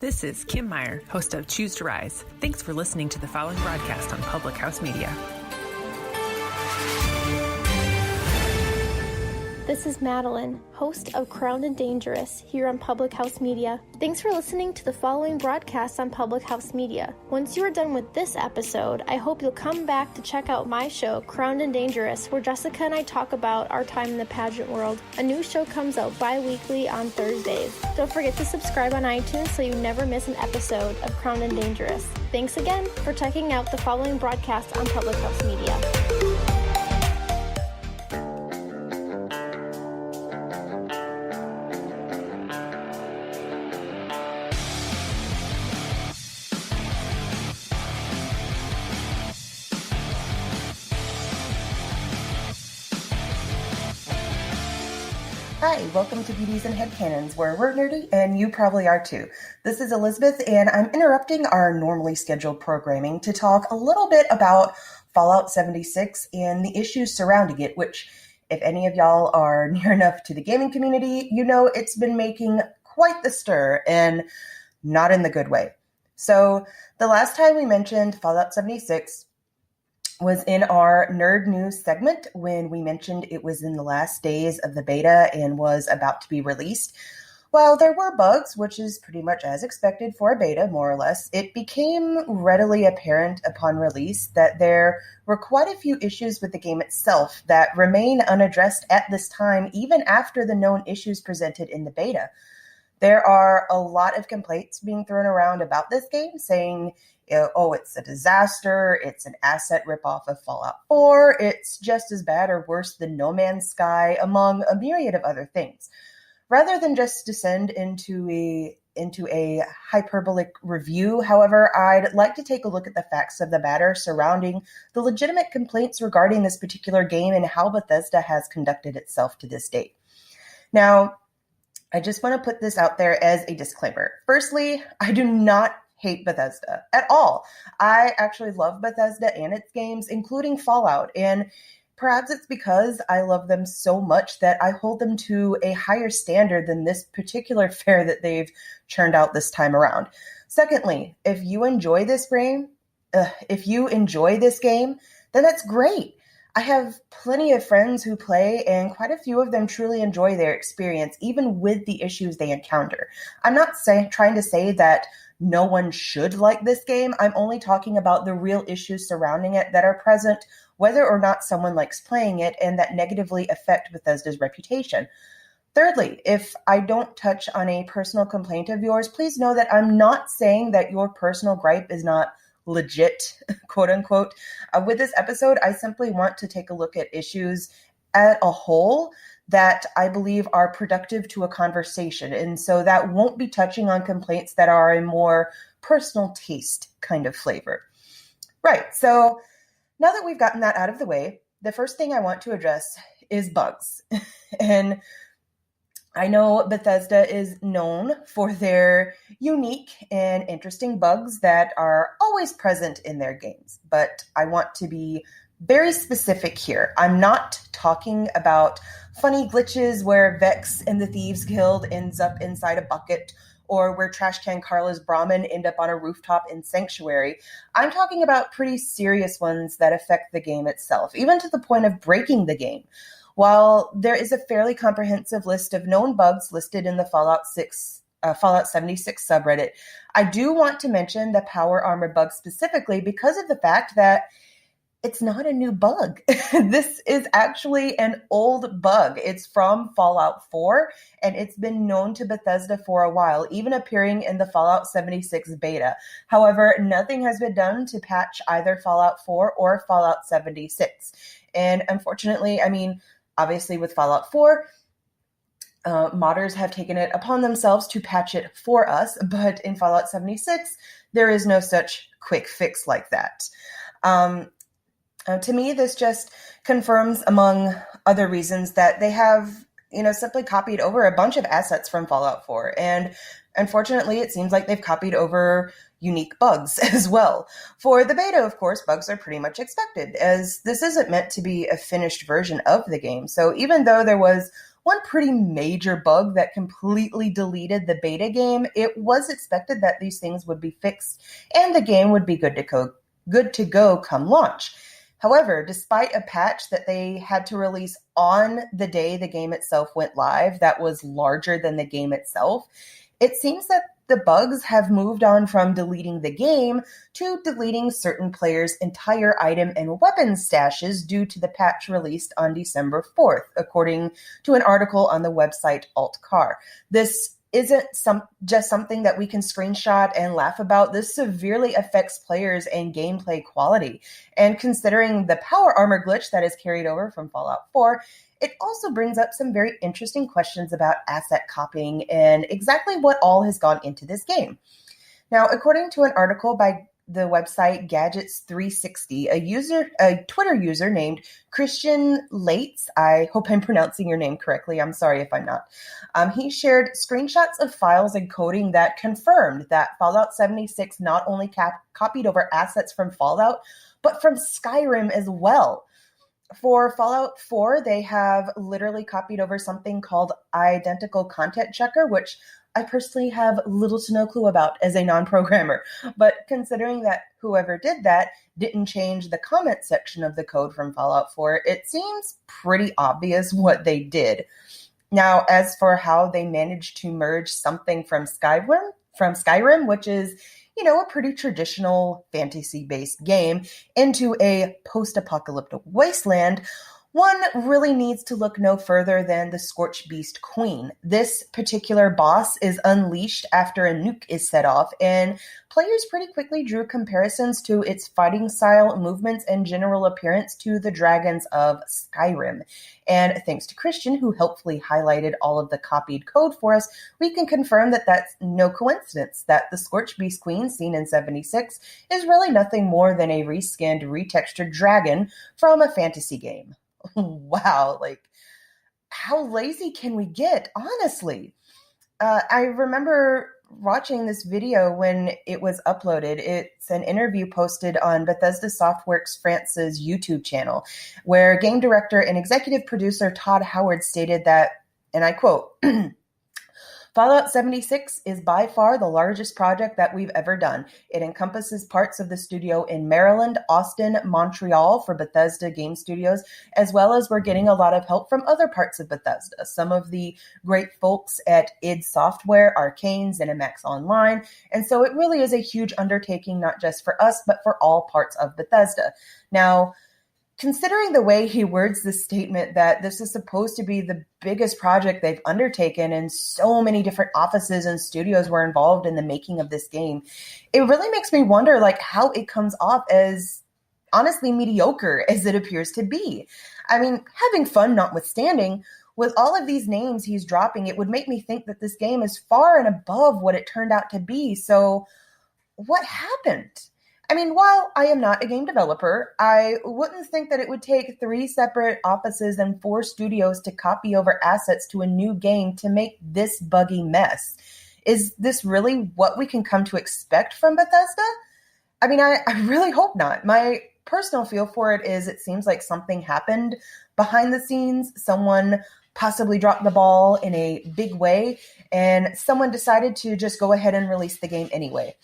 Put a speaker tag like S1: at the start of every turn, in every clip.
S1: This is Kim Meyer, host of Choose to Rise. Thanks for listening to the following broadcast on Public House Media.
S2: This is Madeline, host of Crowned and Dangerous here on Public House Media. Thanks for listening to the following broadcast on Public House Media. Once you are done with this episode, I hope you'll come back to check out my show, Crowned and Dangerous, where Jessica and I talk about our time in the pageant world. A new show comes out bi-weekly on Thursdays. Don't forget to subscribe on iTunes so you never miss an episode of Crowned and Dangerous. Thanks again for checking out the following broadcast on Public House Media.
S3: Hi, welcome to Beauties and Headcanons, where we're nerdy and you probably are too. This is Elisabeth, and I'm interrupting our normally scheduled programming to talk a little bit about Fallout 76 and the issues surrounding it, which, if any of y'all are near enough to the gaming community, you know it's been making quite the stir, and not in the good way. So, the last time we mentioned Fallout 76 was in our Nerd News segment when we mentioned it was in the last days of the beta and was about to be released. While there were bugs, which is pretty much as expected for a beta, more or less, it became readily apparent upon release that there were quite a few issues with the game itself that remain unaddressed at this time, even after the known issues presented in the beta. There are a lot of complaints being thrown around about this game, saying, oh, it's a disaster, it's an asset ripoff of Fallout 4, it's just as bad or worse than No Man's Sky, among a myriad of other things. Rather than just descend into a hyperbolic review, however, I'd like to take a look at the facts of the matter surrounding the legitimate complaints regarding this particular game and how Bethesda has conducted itself to this date. Now, I just want to put this out there as a disclaimer. Firstly, I do not hate Bethesda at all. I actually love Bethesda and its games, including Fallout, and perhaps it's because I love them so much that I hold them to a higher standard than this particular fare that they've churned out this time around. Secondly, if you enjoy this game, then that's great. I have plenty of friends who play, and quite a few of them truly enjoy their experience, even with the issues they encounter. I'm not trying to say that no one should like this game. I'm only talking about the real issues surrounding it that are present, whether or not someone likes playing it, and that negatively affect Bethesda's reputation. Thirdly, if I don't touch on a personal complaint of yours, please know that I'm not saying that your personal gripe is not legit, quote unquote. With this episode, I simply want to take a look at issues at a whole that I believe are productive to a conversation. And so that won't be touching on complaints that are a more personal taste kind of flavor. Right, so now that we've gotten that out of the way, the first thing I want to address is bugs. And I know Bethesda is known for their unique and interesting bugs that are always present in their games, but I want to be very specific here. I'm not talking about funny glitches where Vex and the Thieves Guild ends up inside a bucket, or where Trash Can Carla's Brahmin end up on a rooftop in Sanctuary. I'm talking about pretty serious ones that affect the game itself, even to the point of breaking the game. While there is a fairly comprehensive list of known bugs listed in the Fallout 76 subreddit, I do want to mention the power armor bug specifically because of the fact that it's not a new bug. This is actually an old bug. It's from Fallout 4, and it's been known to Bethesda for a while, even appearing in the Fallout 76 beta. However, nothing has been done to patch either Fallout 4 or Fallout 76. And unfortunately, obviously with Fallout 4, modders have taken it upon themselves to patch it for us, but in Fallout 76, there is no such quick fix like that. To me, this just confirms, among other reasons, that they have, simply copied over a bunch of assets from Fallout 4. And unfortunately, it seems like they've copied over unique bugs as well. For the beta, of course, bugs are pretty much expected, as this isn't meant to be a finished version of the game. So even though there was one pretty major bug that completely deleted the beta game, it was expected that these things would be fixed and the game would be good to go come launch. However, despite a patch that they had to release on the day the game itself went live that was larger than the game itself, it seems that the bugs have moved on from deleting the game to deleting certain players' entire item and weapon stashes due to the patch released on December 4th, according to an article on the website AltCar. This isn't just something that we can screenshot and laugh about. This severely affects players and gameplay quality. And considering the power armor glitch that is carried over from Fallout 4, it also brings up some very interesting questions about asset copying and exactly what all has gone into this game. Now, according to an article by the website Gadgets360, a Twitter user named Christian Lates, I hope I'm pronouncing your name correctly, I'm sorry if I'm not, he shared screenshots of files and coding that confirmed that Fallout 76 not only copied over assets from Fallout, but from Skyrim as well. For Fallout 4, they have literally copied over something called Identical Content Checker, which I personally have little to no clue about as a non-programmer. But considering that whoever did that didn't change the comment section of the code from Fallout 4, it seems pretty obvious what they did. Now, as for how they managed to merge something from Skyrim, which is, a pretty traditional fantasy-based game, into a post-apocalyptic wasteland, one really needs to look no further than the Scorched Beast Queen. This particular boss is unleashed after a nuke is set off, and players pretty quickly drew comparisons to its fighting style, movements, and general appearance to the dragons of Skyrim. And thanks to Christian, who helpfully highlighted all of the copied code for us, we can confirm that that's no coincidence, that the Scorched Beast Queen seen in 76 is really nothing more than a reskinned, retextured dragon from a fantasy game. Wow, how lazy can we get, honestly? I remember watching this video when it was uploaded. It's an interview posted on Bethesda Softworks France's YouTube channel, where game director and executive producer Todd Howard stated that, and I quote, Fallout 76 is by far the largest project that we've ever done. It encompasses parts of the studio in Maryland, Austin, Montreal for Bethesda Game Studios, as well as we're getting a lot of help from other parts of Bethesda. Some of the great folks at id Software, Arcane, ZeniMax Online, and so it really is a huge undertaking, not just for us, but for all parts of Bethesda. Now, considering the way he words this statement that this is supposed to be the biggest project they've undertaken and so many different offices and studios were involved in the making of this game, it really makes me wonder how it comes off as honestly mediocre as it appears to be. I mean, having fun notwithstanding, with all of these names he's dropping, it would make me think that this game is far and above what it turned out to be. So what happened? I mean, while I am not a game developer, I wouldn't think that it would take 3 separate offices and 4 studios to copy over assets to a new game to make this buggy mess. Is this really what we can come to expect from Bethesda? I mean, I really hope not. My personal feel for it is it seems like something happened behind the scenes. Someone possibly dropped the ball in a big way, and someone decided to just go ahead and release the game anyway.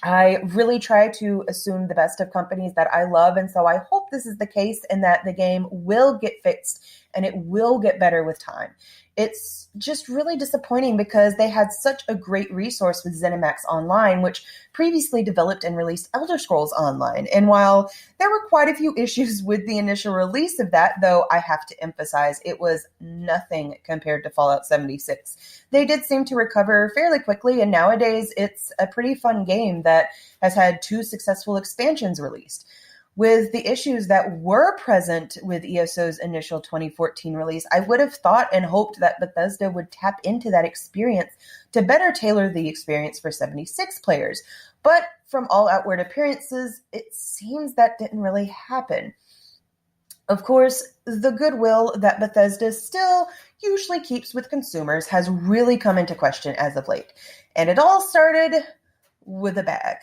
S3: I really try to assume the best of companies that I love, and so I hope this is the case and that the game will get fixed and it will get better with time. It's just really disappointing because they had such a great resource with ZeniMax Online, which previously developed and released Elder Scrolls Online. And while there were quite a few issues with the initial release of that, though I have to emphasize it was nothing compared to Fallout 76. They did seem to recover fairly quickly, and nowadays it's a pretty fun game that has had 2 successful expansions released. With the issues that were present with ESO's initial 2014 release, I would have thought and hoped that Bethesda would tap into that experience to better tailor the experience for 76 players. But from all outward appearances, it seems that didn't really happen. Of course, the goodwill that Bethesda still usually keeps with consumers has really come into question as of late. And it all started with a bag.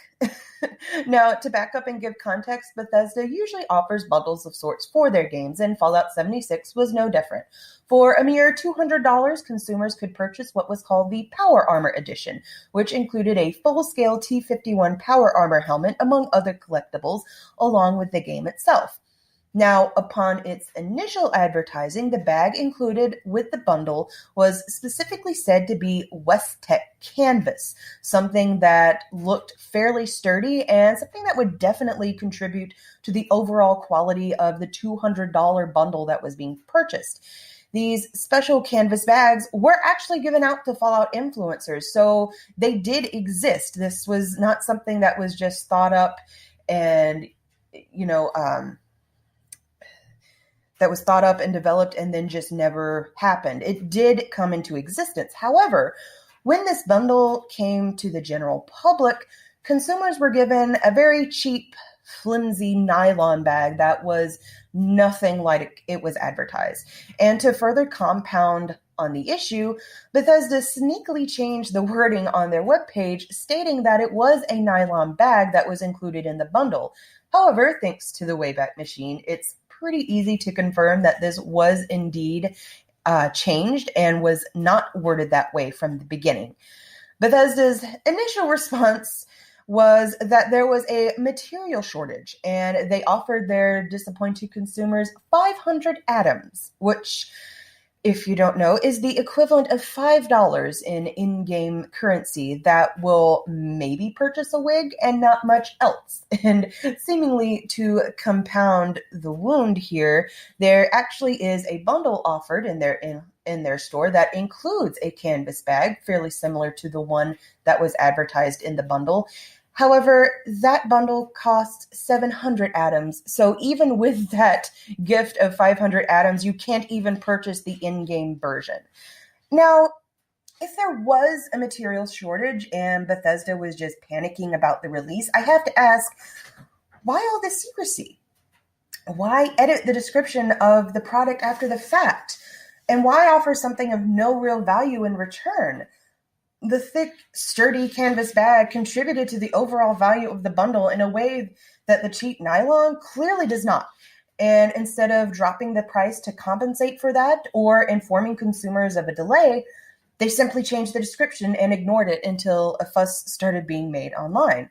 S3: Now, to back up and give context, Bethesda usually offers bundles of sorts for their games, and Fallout 76 was no different. For a mere $200, consumers could purchase what was called the Power Armor Edition, which included a full-scale T-51 Power Armor helmet, among other collectibles, along with the game itself. Now, upon its initial advertising, the bag included with the bundle was specifically said to be West-Tech canvas, something that looked fairly sturdy and something that would definitely contribute to the overall quality of the $200 bundle that was being purchased. These special canvas bags were actually given out to Fallout influencers, so they did exist. This was not something that was just thought up and, that was thought up and developed and then just never happened. It did come into existence. However, when this bundle came to the general public, consumers were given a very cheap, flimsy nylon bag that was nothing like it was advertised. And to further compound on the issue, Bethesda sneakily changed the wording on their webpage, stating that it was a nylon bag that was included in the bundle. However, thanks to the Wayback Machine, it's pretty easy to confirm that this was indeed changed and was not worded that way from the beginning. Bethesda's initial response was that there was a material shortage, and they offered their disappointed consumers 500 atoms, which, if you don't know, is the equivalent of $5 in-game currency that will maybe purchase a wig and not much else. And seemingly to compound the wound here, there actually is a bundle offered in their store that includes a canvas bag, fairly similar to the one that was advertised in the bundle. However, that bundle costs 700 atoms, so even with that gift of 500 atoms, you can't even purchase the in-game version. Now, if there was a material shortage and Bethesda was just panicking about the release, I have to ask, why all this secrecy? Why edit the description of the product after the fact? And why offer something of no real value in return? The thick, sturdy canvas bag contributed to the overall value of the bundle in a way that the cheap nylon clearly does not. And instead of dropping the price to compensate for that or informing consumers of a delay, they simply changed the description and ignored it until a fuss started being made online.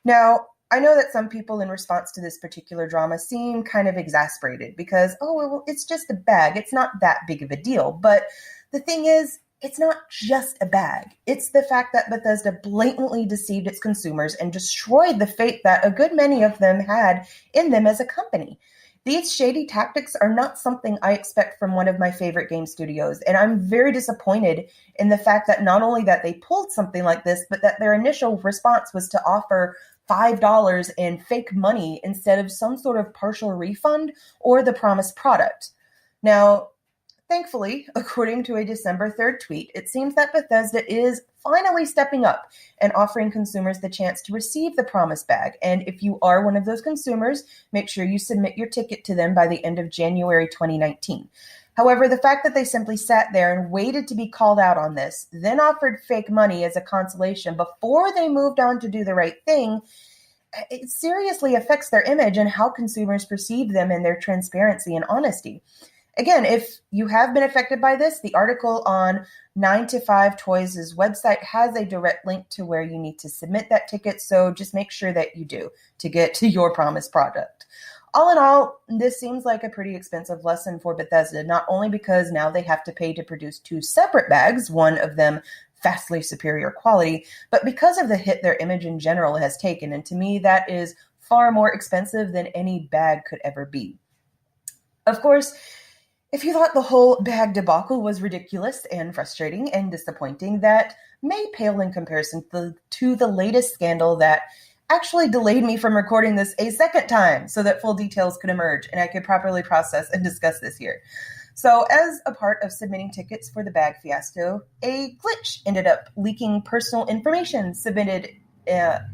S3: Now, I know that some people in response to this particular drama seem kind of exasperated because, well, it's just a bag. It's not that big of a deal. But the thing is, it's not just a bag. It's the fact that Bethesda blatantly deceived its consumers and destroyed the faith that a good many of them had in them as a company. These shady tactics are not something I expect from one of my favorite game studios, and I'm very disappointed in the fact that not only that they pulled something like this, but that their initial response was to offer $5 in fake money instead of some sort of partial refund or the promised product. Now, thankfully, according to a December 3rd tweet, it seems that Bethesda is finally stepping up and offering consumers the chance to receive the promised bag. And if you are one of those consumers, make sure you submit your ticket to them by the end of January 2019. However, the fact that they simply sat there and waited to be called out on this, then offered fake money as a consolation before they moved on to do the right thing, it seriously affects their image and how consumers perceive them and their transparency and honesty. Again, if you have been affected by this, the article on 9 to 5 Toys' website has a direct link to where you need to submit that ticket, so just make sure that you do to get to your promised product. All in all, this seems like a pretty expensive lesson for Bethesda, not only because now they have to pay to produce 2 separate bags, one of them vastly superior quality, but because of the hit their image in general has taken, and to me that is far more expensive than any bag could ever be. Of course, if you thought the whole bag debacle was ridiculous and frustrating and disappointing, that may pale in comparison to the latest scandal that actually delayed me from recording this a second time so that full details could emerge and I could properly process and discuss this here. So as a part of submitting tickets for the bag fiasco, a glitch ended up leaking personal information submitted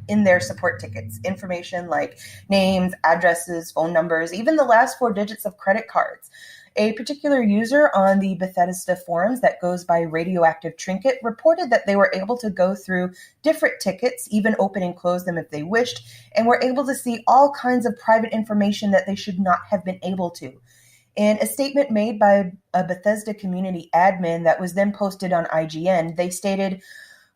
S3: in their support tickets. Information like names, addresses, phone numbers, even the last 4 digits of credit cards. A particular user on the Bethesda forums that goes by Radioactive Trinket reported that they were able to go through different tickets, even open and close them if they wished, and were able to see all kinds of private information that they should not have been able to. In a statement made by a Bethesda community admin that was then posted on IGN, they stated,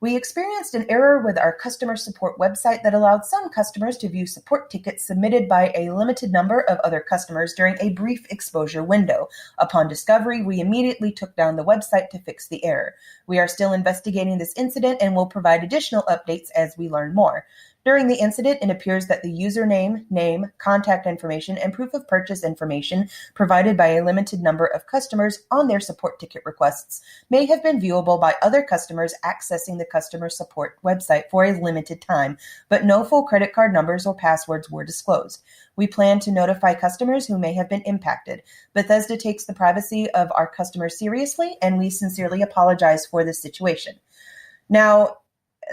S3: "We experienced an error with our customer support website that allowed some customers to view support tickets submitted by a limited number of other customers during a brief exposure window. Upon discovery, we immediately took down the website to fix the error. We are still investigating this incident and will provide additional updates as we learn more. During the incident, it appears that the username, name, contact information, and proof of purchase information provided by a limited number of customers on their support ticket requests may have been viewable by other customers accessing the customer support website for a limited time, but no full credit card numbers or passwords were disclosed. We plan to notify customers who may have been impacted. Bethesda takes the privacy of our customers seriously, and we sincerely apologize for this situation." Now,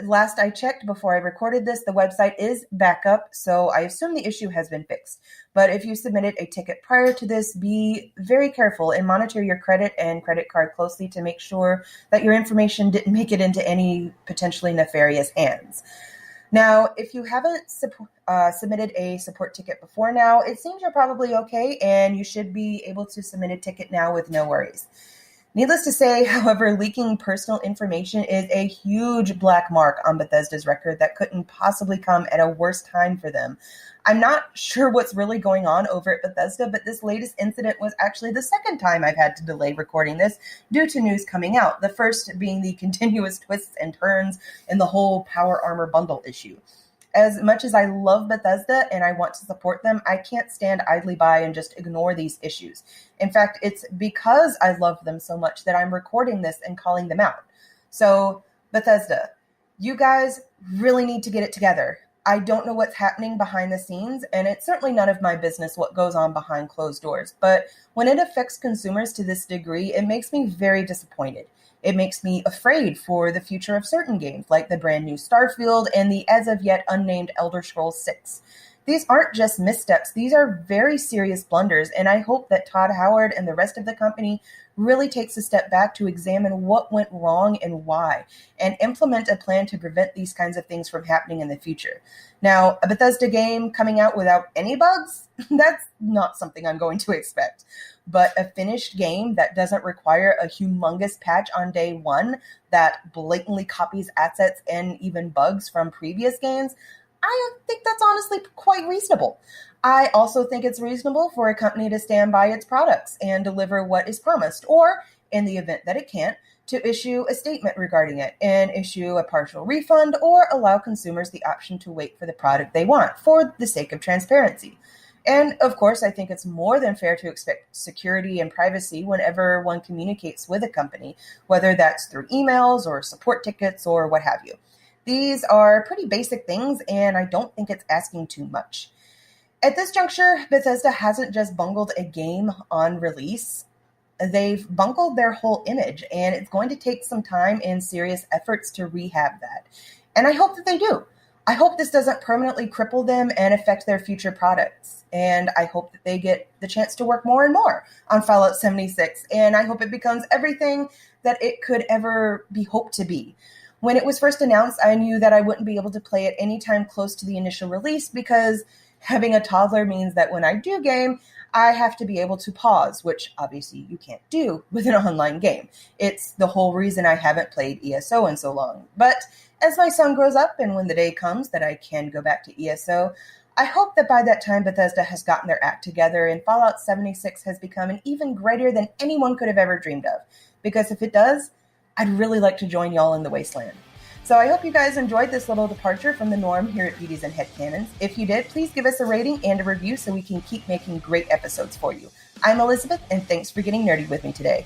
S3: last I checked before I recorded this, the website is back up, so I assume the issue has been fixed. But if you submitted a ticket prior to this, be very careful and monitor your credit and credit card closely to make sure that your information didn't make it into any potentially nefarious hands. Now, if you haven't submitted a support ticket before now, it seems you're probably okay, and you should be able to submit a ticket now with no worries. Needless to say, however, leaking personal information is a huge black mark on Bethesda's record that couldn't possibly come at a worse time for them. I'm not sure what's really going on over at Bethesda, but this latest incident was actually the second time I've had to delay recording this due to news coming out, the first being the continuous twists and turns in the whole Power Armor bundle issue. As much as I love Bethesda and I want to support them, I can't stand idly by and just ignore these issues. In fact, it's because I love them so much that I'm recording this and calling them out. So, Bethesda, you guys really need to get it together. I don't know what's happening behind the scenes, and it's certainly none of my business what goes on behind closed doors. But when it affects consumers to this degree, it makes me very disappointed. It makes me afraid for the future of certain games, like the brand new Starfield and the as of yet unnamed Elder Scrolls 6. These aren't just missteps, these are very serious blunders, and I hope that Todd Howard and the rest of the company really takes a step back to examine what went wrong and why, and implement a plan to prevent these kinds of things from happening in the future. Now, a Bethesda game coming out without any bugs? That's not something I'm going to expect. But a finished game that doesn't require a humongous patch on day one that blatantly copies assets and even bugs from previous games, I think that's honestly quite reasonable. I also think it's reasonable for a company to stand by its products and deliver what is promised, or, in the event that it can't, to issue a statement regarding it and issue a partial refund or allow consumers the option to wait for the product they want for the sake of transparency. And of course, I think it's more than fair to expect security and privacy whenever one communicates with a company, whether that's through emails or support tickets or what have you. These are pretty basic things, and I don't think it's asking too much. At this juncture, Bethesda hasn't just bungled a game on release. They've bungled their whole image, and it's going to take some time and serious efforts to rehab that. And I hope that they do. I hope this doesn't permanently cripple them and affect their future products. And I hope that they get the chance to work more and more on Fallout 76. And I hope it becomes everything that it could ever be hoped to be. When it was first announced, I knew that I wouldn't be able to play it anytime close to the initial release because having a toddler means that when I do game, I have to be able to pause, which obviously you can't do with an online game. It's the whole reason I haven't played ESO in so long. But as my son grows up and when the day comes that I can go back to ESO, I hope that by that time Bethesda has gotten their act together and Fallout 76 has become an even greater than anyone could have ever dreamed of. Because if it does, I'd really like to join y'all in the wasteland. So I hope you guys enjoyed this little departure from the norm here at Beauties and Headcanons. If you did, please give us a rating and a review so we can keep making great episodes for you. I'm Elisabeth, and thanks for getting nerdy with me today.